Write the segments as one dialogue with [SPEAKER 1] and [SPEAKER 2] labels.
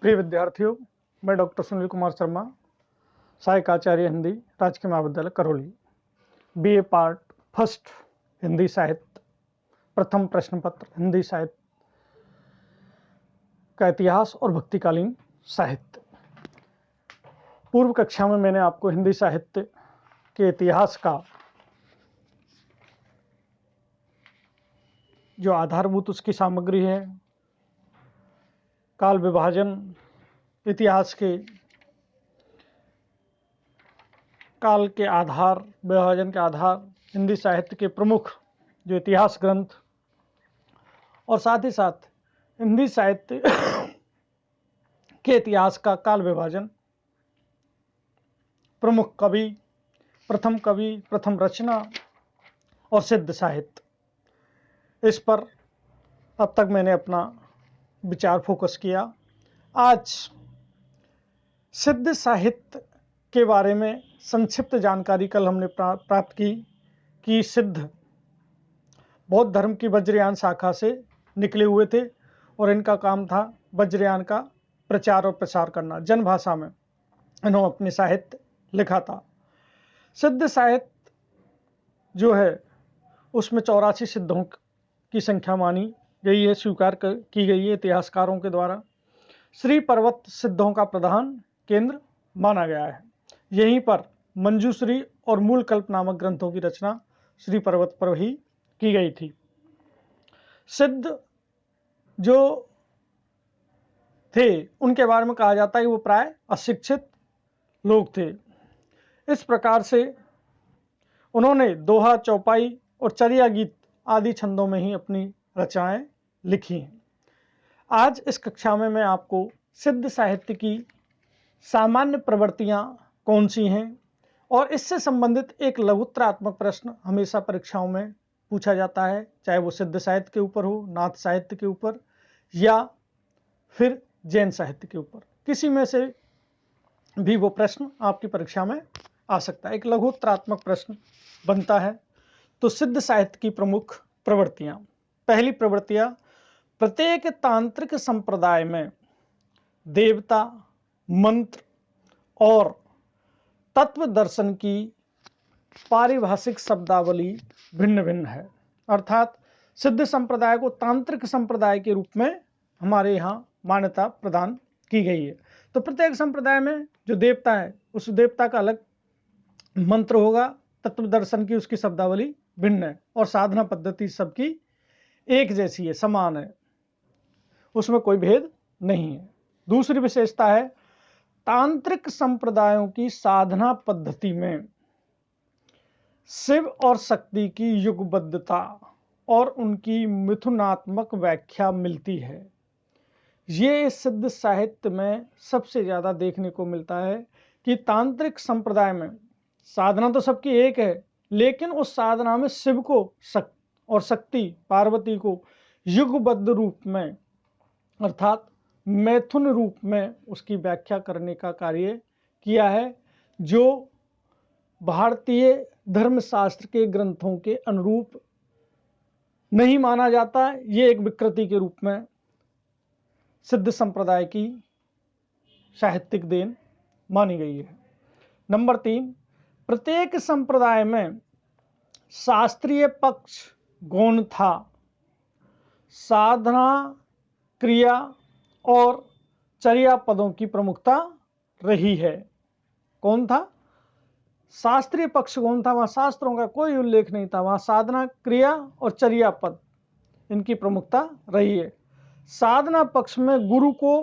[SPEAKER 1] प्रिय विद्यार्थियों, मैं डॉक्टर सुनील कुमार शर्मा, सहायक आचार्य हिंदी, राजकीय महाविद्यालय Karauli, BA part first Hindi साहित्य, प्रथम प्रश्न पत्र हिंदी साहित्य का इतिहास और भक्तिकालीन साहित्य। पूर्व कक्षा में मैंने आपको हिंदी साहित्य के इतिहास का जो आधारभूत उसकी सामग्री है, काल विभाजन, इतिहास के काल के आधार, विभाजन के आधार, हिंदी साहित्य के प्रमुख जो इतिहास ग्रंथ और साथ ही साथ हिंदी साहित्य के इतिहास का काल विभाजन, प्रमुख कवि, प्रथम रचना और सिद्ध साहित्य, इस पर अब तक मैंने अपना विचार फोकस किया। आज सिद्ध साहित्य के बारे में संक्षिप्त जानकारी कल हमने प्राप्त की कि सिद्ध बौद्ध धर्म की वज्रयान शाखा से निकले हुए थे और इनका काम था वज्रयान का प्रचार और प्रसार करना। जनभाषा में इन्होंने अपने साहित्य लिखा था। सिद्ध साहित्य जो है उसमें 84 सिद्धों की संख्या मानी गई है, स्वीकार की गई है इतिहासकारों के द्वारा। श्री पर्वत सिद्धों का प्रधान केंद्र माना गया है। यहीं पर मंजूश्री और मूल कल्प नामक ग्रंथों की रचना श्री पर्वत पर ही की गई थी। सिद्ध जो थे उनके बारे में कहा जाता है कि वो प्राय अशिक्षित लोग थे। इस प्रकार से उन्होंने दोहा, चौपाई और चर्या गीत आदि छंदों में ही अपनी रचनाएं लिखी हैं। आज इस कक्षा में मैं आपको सिद्ध साहित्य की सामान्य प्रवृत्तियां कौन सी हैं और इससे संबंधित एक लघुत्तरात्मक प्रश्न हमेशा परीक्षाओं में पूछा जाता है, चाहे वो सिद्ध साहित्य के ऊपर हो, नाथ साहित्य के ऊपर या फिर जैन साहित्य के ऊपर, किसी में से भी वो प्रश्न आपकी परीक्षा में आ सकता है। एक लघुत्तरात्मक प्रश्न बनता है। तो सिद्ध साहित्य की प्रमुख प्रवृत्तियां, पहली प्रवृत्तियां, प्रत्येक तांत्रिक संप्रदाय में देवता, मंत्र और तत्व दर्शन की पारिभाषिक शब्दावली भिन्न भिन्न है। अर्थात सिद्ध संप्रदाय को तांत्रिक संप्रदाय के रूप में हमारे यहाँ मान्यता प्रदान की गई है। तो प्रत्येक संप्रदाय में जो देवता है उस देवता का अलग मंत्र होगा, तत्व दर्शन की उसकी शब्दावली भिन्न है और साधना पद्धति सबकी एक जैसी है, समान है, उसमें कोई भेद नहीं है। दूसरी विशेषता है, तांत्रिक संप्रदायों की साधना पद्धति में शिव और शक्ति की युगबद्धता और उनकी मिथुनात्मक व्याख्या मिलती है। ये सिद्ध साहित्य में सबसे ज़्यादा देखने को मिलता है कि तांत्रिक संप्रदाय में साधना तो सबकी एक है, लेकिन उस साधना में शिव को और शक्ति पार्वती को युगबद्ध रूप में अर्थात मैथुन रूप में उसकी व्याख्या करने का कार्य किया है, जो भारतीय धर्मशास्त्र के ग्रंथों के अनुरूप नहीं माना जाता। ये एक विकृति के रूप में सिद्ध संप्रदाय की साहित्यिक देन मानी गई है। नंबर 3, प्रत्येक संप्रदाय में शास्त्रीय पक्ष गौण था। साधना, क्रिया और चर्या पदों की प्रमुखता रही है। कौन था? शास्त्रीय पक्ष गौण था, वहां शास्त्रों का कोई उल्लेख नहीं था, वहां साधना, क्रिया और चर्या पद इनकी प्रमुखता रही है। साधना पक्ष में गुरु को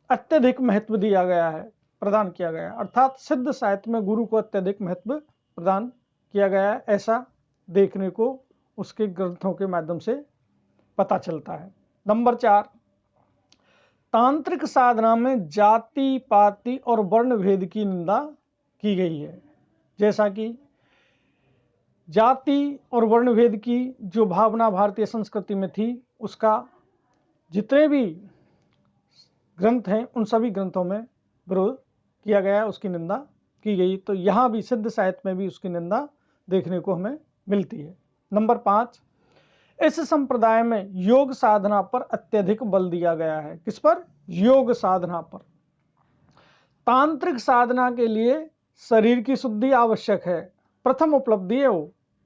[SPEAKER 1] अत्यधिक महत्व दिया गया है, प्रदान किया गया है। अर्थात सिद्ध साहित्य में गुरु को अत्यधिक महत्व प्रदान किया गया है, ऐसा देखने को उसके ग्रंथों के माध्यम से पता चलता है। नंबर 4, तांत्रिक साधना में जाति, पाति और वर्ण भेद की निंदा की गई है। जैसा कि जाति और वर्ण भेद की जो भावना भारतीय संस्कृति में थी, उसका जितने भी ग्रंथ हैं उन सभी ग्रंथों में विरोध किया गया है, उसकी निंदा की गई। तो यहाँ भी सिद्ध साहित्य में भी उसकी निंदा देखने को हमें मिलती है। नंबर 5, इस संप्रदाय में योग साधना पर अत्यधिक बल दिया गया है। किस पर? योग साधना पर। तांत्रिक साधना के लिए शरीर की शुद्धि आवश्यक है। प्रथम उपलब्धि है वो,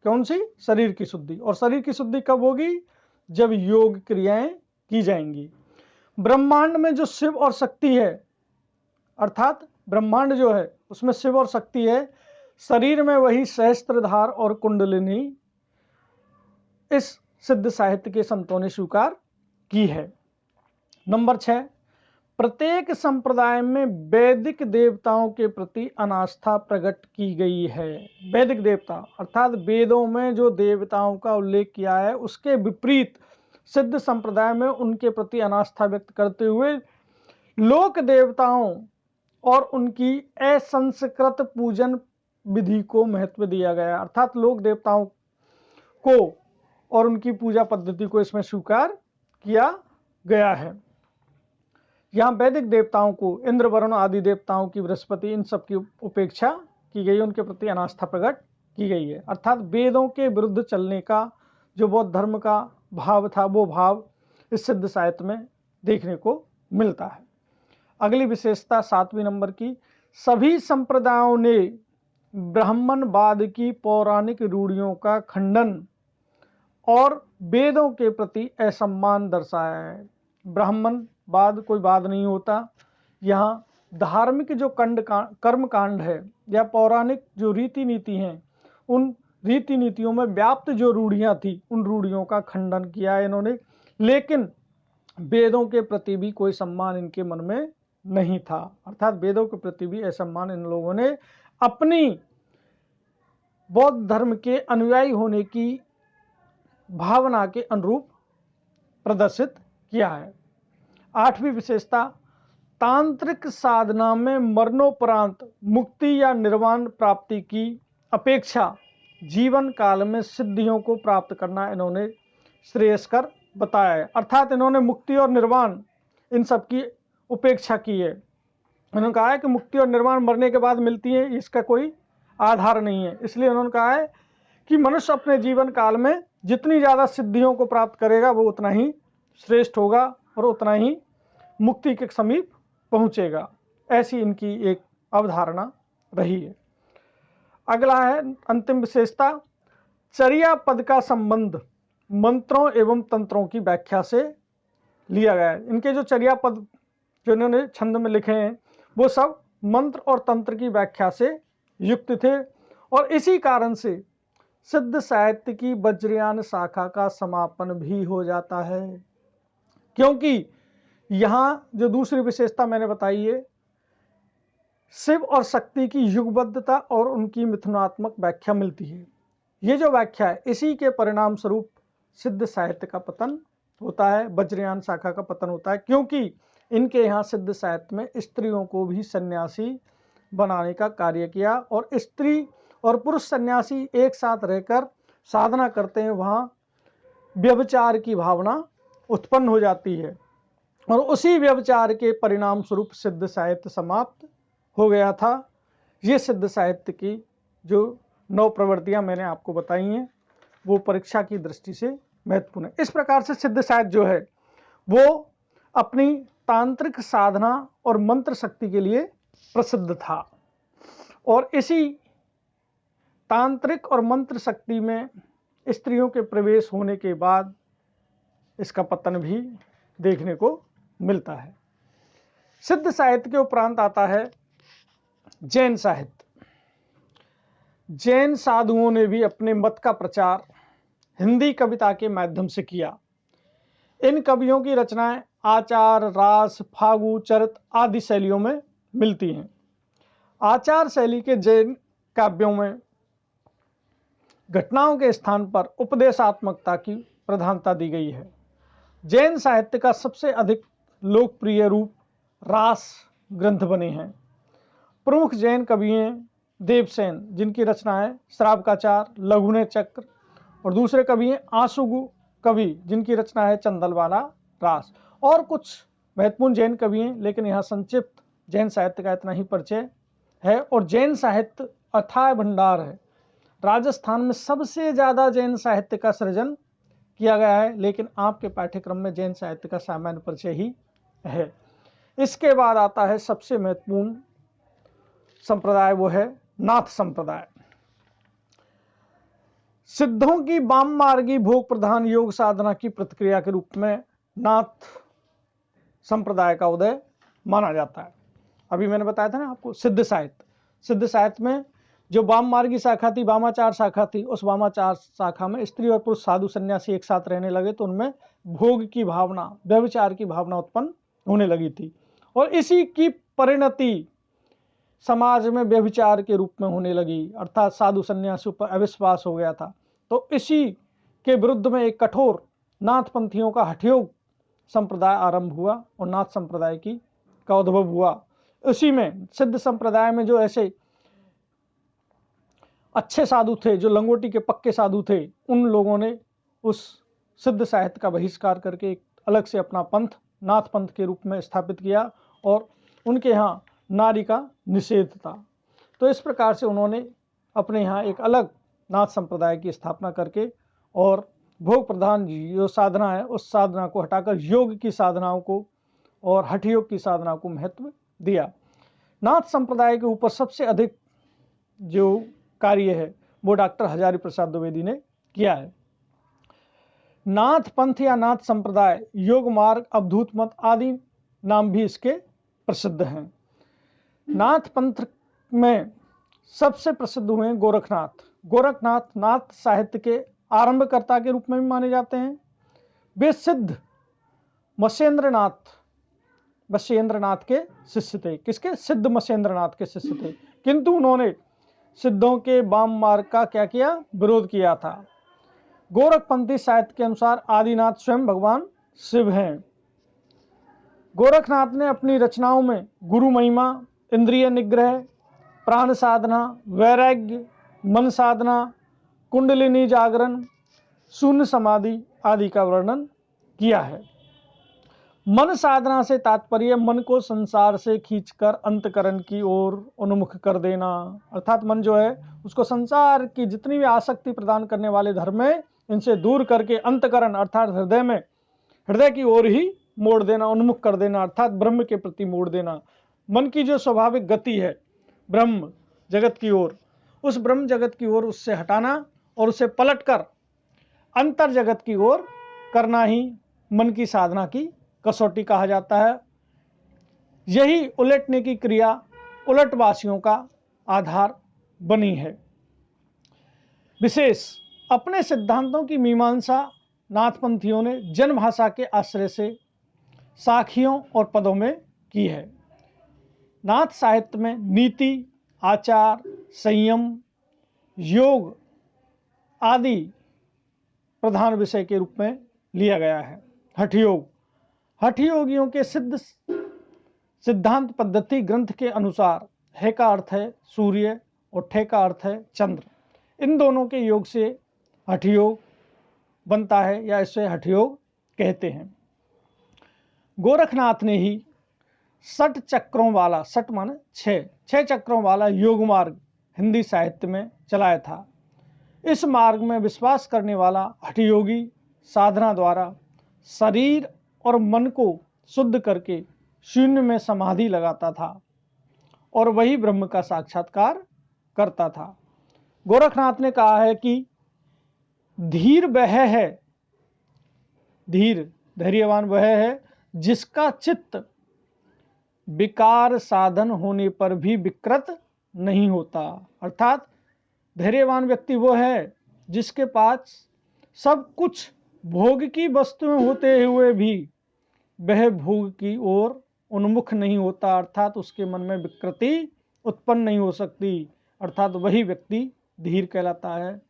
[SPEAKER 1] कौन सी? शरीर की शुद्धि। और शरीर की शुद्धि कब होगी? जब योग क्रियाएं की जाएंगी। ब्रह्मांड में जो शिव और शक्ति है, अर्थात ब्रह्मांड जो है उसमें शिव और शक्ति है, शरीर में वही सहस्त्रधार और कुंडलिनी इस सिद्ध साहित्य के संतों ने स्वीकार की है। नंबर 6, प्रत्येक संप्रदाय में वैदिक देवताओं के प्रति अनास्था प्रकट की गई है। वैदिक देवता अर्थात वेदों में जो देवताओं का उल्लेख किया है उसके विपरीत सिद्ध संप्रदाय में उनके प्रति अनास्था व्यक्त करते हुए लोक देवताओं और उनकी असंस्कृत पूजन विधि को महत्व दिया गया। अर्थात लोक देवताओं को और उनकी पूजा पद्धति को इसमें स्वीकार किया गया है। यहाँ वैदिक देवताओं को, इंद्र वरुण आदि देवताओं की, बृहस्पति, इन सब की उपेक्षा की गई है, उनके प्रति अनास्था प्रकट की गई है। अर्थात वेदों के विरुद्ध चलने का जो बौद्ध धर्म का भाव था वो भाव इस सिद्ध साहित्य में देखने को मिलता है। अगली विशेषता 7वें नंबर की, सभी संप्रदायों ने ब्राह्मणवाद की पौराणिक रूढ़ियों का खंडन और वेदों के प्रति असम्मान दर्शाया है। ब्राह्मणवाद कोई वाद नहीं होता, यहाँ धार्मिक जो कर्म कांड है या पौराणिक जो रीति नीति हैं, उन रीति नीतियों में व्याप्त जो रूढ़ियाँ थी उन रूढ़ियों का खंडन किया है इन्होंने, लेकिन वेदों के प्रति भी कोई सम्मान इनके मन में नहीं था। अर्थात वेदों के प्रति भी असम्मान इन लोगों ने अपनी बौद्ध धर्म के अनुयायी होने की भावना के अनुरूप प्रदर्शित किया है। 8वीं विशेषता, तांत्रिक साधना में मरणोपरांत मुक्ति या निर्वाण प्राप्ति की अपेक्षा जीवन काल में सिद्धियों को प्राप्त करना इन्होंने श्रेयस्कर बताया है। अर्थात इन्होंने मुक्ति और निर्वाण इन सब की उपेक्षा की है। उन्होंने कहा है कि मुक्ति और निर्वाण मरने के बाद मिलती है, इसका कोई आधार नहीं है। इसलिए उन्होंने कहा है कि मनुष्य अपने जीवन काल में जितनी ज़्यादा सिद्धियों को प्राप्त करेगा वो उतना ही श्रेष्ठ होगा और उतना ही मुक्ति के समीप पहुँचेगा। ऐसी इनकी एक अवधारणा रही है। अगला है अंतिम विशेषता, चर्या पद का संबंध मंत्रों एवं तंत्रों की व्याख्या से लिया गया है। इनके जो चर्या पद जो इन्होंने छंद में लिखे हैं वो सब मंत्र और तंत्र की व्याख्या से युक्त थे, और इसी कारण से सिद्ध साहित्य की वज्रयान शाखा का समापन भी हो जाता है। क्योंकि यहाँ जो दूसरी विशेषता मैंने बताई है, शिव और शक्ति की युगबद्धता और उनकी मिथुनात्मक व्याख्या मिलती है। ये जो व्याख्या है इसी के परिणाम स्वरूप सिद्ध साहित्य का पतन होता है, वज्रयान शाखा का पतन होता है, क्योंकि इनके यहाँ सिद्ध साहित्य में स्त्रियों को भी सन्यासी बनाने का कार्य किया, और स्त्री और पुरुष सन्यासी एक साथ रहकर साधना करते हैं, वहाँ व्यभिचार की भावना उत्पन्न हो जाती है, और उसी व्यभिचार के परिणाम स्वरूप सिद्ध साहित्य समाप्त हो गया था। ये सिद्ध साहित्य की जो 9 प्रवृत्तियाँ मैंने आपको बताई हैं वो परीक्षा की दृष्टि से महत्वपूर्ण है। इस प्रकार से सिद्ध साहित्य जो है वो अपनी तांत्रिक साधना और मंत्र शक्ति के लिए प्रसिद्ध था, और इसी तांत्रिक और मंत्र शक्ति में स्त्रियों के प्रवेश होने के बाद इसका पतन भी देखने को मिलता है। सिद्ध साहित्य के उपरांत आता है जैन साहित्य। जैन साधुओं ने भी अपने मत का प्रचार हिंदी कविता के माध्यम से किया। इन कवियों की रचनाएं आचार, रास, फागु, चरित आदि शैलियों में मिलती हैं। आचार शैली के जैन काव्यों में घटनाओं के स्थान पर उपदेशात्मकता की प्रधानता दी गई है। जैन साहित्य का सबसे अधिक लोकप्रिय रूप रास ग्रंथ बने हैं। प्रमुख जैन कवि हैं देवसेन, जिनकी रचनाएं श्रावकाचार, लघुने चक्र, और दूसरे कवि हैं आशुगु कवि, जिनकी रचना है चंदलवाला रास, और कुछ महत्वपूर्ण जैन कवि हैं, लेकिन यहाँ संक्षिप्त जैन साहित्य का इतना ही परिचय है। और जैन साहित्य अथाह भंडार है। राजस्थान में सबसे ज़्यादा जैन साहित्य का सृजन किया गया है, लेकिन आपके पाठ्यक्रम में जैन साहित्य का सामान्य परिचय ही है। इसके बाद आता है सबसे महत्वपूर्ण संप्रदाय, वो है नाथ संप्रदाय। सिद्धों की वाम मार्गी भोग प्रधान योग साधना की प्रतिक्रिया के रूप में नाथ संप्रदाय का उदय माना जाता है। अभी मैंने बताया था ना आपको, सिद्ध साहित्य में जो वाम मार्गी शाखा थी, वामाचार शाखा थी, उस वामाचार शाखा में स्त्री और पुरुष साधु सन्यासी एक साथ रहने लगे, तो उनमें भोग की भावना, व्यभिचार की भावना उत्पन्न होने लगी थी, और इसी की परिणति समाज में व्यभिचार के रूप में होने लगी, अर्थात साधु सन्यासियों पर अविश्वास हो गया था। तो इसी के विरुद्ध में एक कठोर नाथपंथियों का हठयोग संप्रदाय आरंभ हुआ और नाथ संप्रदाय का उद्भव हुआ। उसी में सिद्ध संप्रदाय में जो ऐसे अच्छे साधु थे, जो लंगोटी के पक्के साधु थे, उन लोगों ने उस सिद्ध साहित्य का बहिष्कार करके एक अलग से अपना पंथ, नाथ पंथ के रूप में स्थापित किया, और उनके यहाँ नारी का निषेध था। तो इस प्रकार से उन्होंने अपने यहाँ एक अलग नाथ संप्रदाय की स्थापना करके और भोग प्रधान जो साधना है, उस साधना को हटाकर योग की साधनाओं को और हठ योग की साधना को महत्व दिया। नाथ संप्रदाय के ऊपर सबसे अधिक जो कार्य है वो डॉक्टर हजारी प्रसाद द्विवेदी ने किया है। नाथ पंथ या नाथ संप्रदाय, योग मार्ग, अवधूत मत आदि नाम भी इसके प्रसिद्ध हैं। नाथ पंथ में सबसे प्रसिद्ध हुए गोरखनाथ नाथ साहित्य के आरंभकर्ता के रूप में भी माने जाते हैं। वे सिद्ध मत्स्येंद्रनाथ के शिष्य थे। किसके? सिद्ध मत्स्येंद्रनाथ के शिष्य थे, किंतु उन्होंने सिद्धों के वाम मार्ग का क्या किया? विरोध किया था। गोरखपंथी साहित्य के अनुसार आदिनाथ स्वयं भगवान शिव हैं। गोरखनाथ ने अपनी रचनाओं में गुरु महिमा, इंद्रिय निग्रह, प्राण साधना, वैराग्य, मन साधना, कुंडलिनी जागरण, शून्य समाधि आदि का वर्णन किया है। मन साधना से तात्पर्य मन को संसार से खींचकर अंतकरण की ओर उन्मुख कर देना, अर्थात मन जो है उसको संसार की जितनी भी आसक्ति प्रदान करने वाले धर्म है इनसे दूर करके अंतकरण अर्थात हृदय की ओर ही मोड़ देना, उन्मुख कर देना, अर्थात ब्रह्म के प्रति मोड़ देना। मन की जो स्वाभाविक गति है ब्रह्म जगत की ओर, उस ब्रह्म जगत की ओर उससे हटाना और उसे पलटकर अंतर जगत की ओर करना ही मन की साधना की कसौटी कहा जाता है। यही उलटने की क्रिया उलटवासियों का आधार बनी है। विशेष अपने सिद्धांतों की मीमांसा नाथपंथियों ने जनभाषा के आश्रय से साखियों और पदों में की है। नाथ साहित्य में नीति, आचार, संयम, योग आदि प्रधान विषय के रूप में लिया गया है। हठ योगियों के सिद्धांत पद्धति ग्रंथ के अनुसार है का अर्थ है सूर्य और ठे का अर्थ है चंद्र। इन दोनों के योग से हठ योग बनता है या इसे हठ योग कहते हैं। गोरखनाथ ने ही 6 चक्रों वाला, 6 माने 6 चक्रों वाला योग मार्ग हिंदी साहित्य में चलाया था। इस मार्ग में विश्वास करने वाला हठ योगी साधना द्वारा शरीर और मन को शुद्ध करके शून्य में समाधि लगाता था और वही ब्रह्म का साक्षात्कार करता था। गोरखनाथ ने कहा है कि धीर वह है, धैर्यवान वह है जिसका चित्त विकार साधन होने पर भी विकृत नहीं होता, अर्थात धैर्यवान व्यक्ति वो है जिसके पास सब कुछ भोग की वस्तुएं होते हुए भी वह भोग की ओर उन्मुख नहीं होता, अर्थात उसके मन में विकृति उत्पन्न नहीं हो सकती, अर्थात वही व्यक्ति धीर कहलाता है।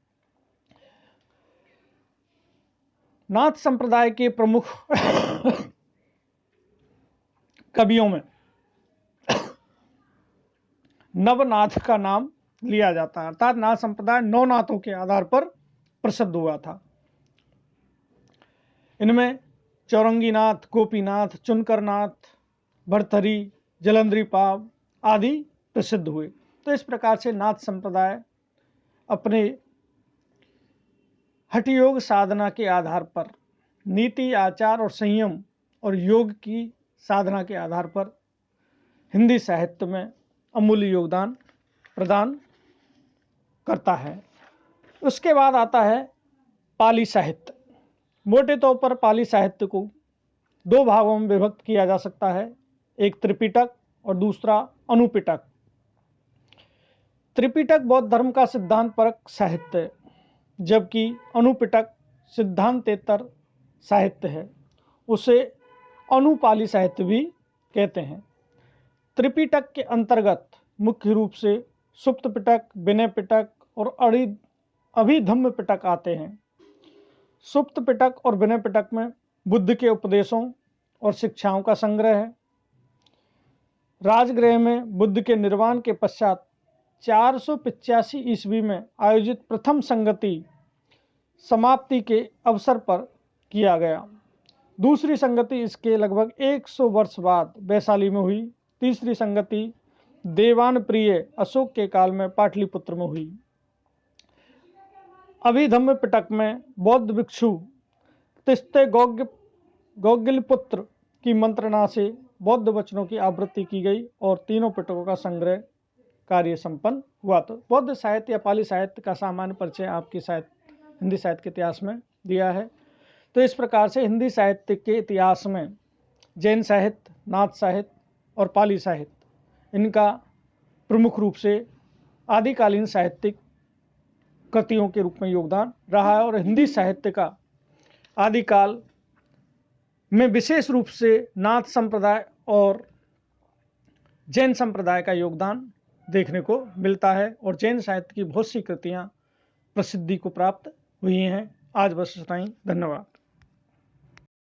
[SPEAKER 1] नाथ संप्रदाय के प्रमुख कवियों में नवनाथ का नाम लिया जाता है, अर्थात नाथ संप्रदाय 9 नाथों के आधार पर प्रसिद्ध हुआ था। इनमें चौरंगीनाथ, गोपीनाथ, चुनकरनाथ, भरथरी, जलंधरी पाव आदि प्रसिद्ध हुए। तो इस प्रकार से नाथ संप्रदाय अपने हठ योग साधना के आधार पर नीति, आचार और संयम और योग की साधना के आधार पर हिंदी साहित्य में अमूल्य योगदान प्रदान करता है। उसके बाद आता है पाली साहित्य। मोटे तौर पर पाली साहित्य को दो भागों में विभक्त किया जा सकता है, एक त्रिपिटक और दूसरा अनुपिटक। त्रिपिटक बौद्ध धर्म का सिद्धांतपरक साहित्य है, जबकि अनुपिटक सिद्धांतेतर साहित्य है। उसे अनुपाली साहित्य भी कहते हैं। त्रिपिटक के अंतर्गत मुख्य रूप से सुप्त पिटक, विनय पिटक और अभिधम्म पिटक आते हैं। सुप्त पिटक और विनय पिटक में बुद्ध के उपदेशों और शिक्षाओं का संग्रह है। राजगृह में बुद्ध के निर्वाण के पश्चात 485 ईस्वी में आयोजित प्रथम संगति समाप्ति के अवसर पर किया गया। दूसरी संगति इसके लगभग 100 वर्ष बाद वैशाली में हुई। तीसरी संगति देवान प्रिय अशोक के काल में पाटलिपुत्र में हुई। अभिधम्म पिटक में बौद्ध भिक्षु तिस्ते गौगिलपुत्र की मंत्रणा से बौद्ध वचनों की आवृत्ति की गई और तीनों पिटकों का संग्रह कार्य संपन्न हुआ। तो बौद्ध साहित्य या पाली साहित्य का सामान्य परिचय आपकी हिंदी साहित्य के इतिहास में दिया है। तो इस प्रकार से हिंदी साहित्य के इतिहास में जैन साहित्य, नाथ साहित्य और पाली साहित्य, इनका प्रमुख रूप से आदिकालीन साहित्यिक कृतियों के रूप में योगदान रहा है। और हिंदी साहित्य का आदिकाल में विशेष रूप से नाथ संप्रदाय और जैन संप्रदाय का योगदान देखने को मिलता है और जैन साहित्य की बहुत सी कृतियां प्रसिद्धि को प्राप्त हुई हैं। आज बस इतना ही। धन्यवाद।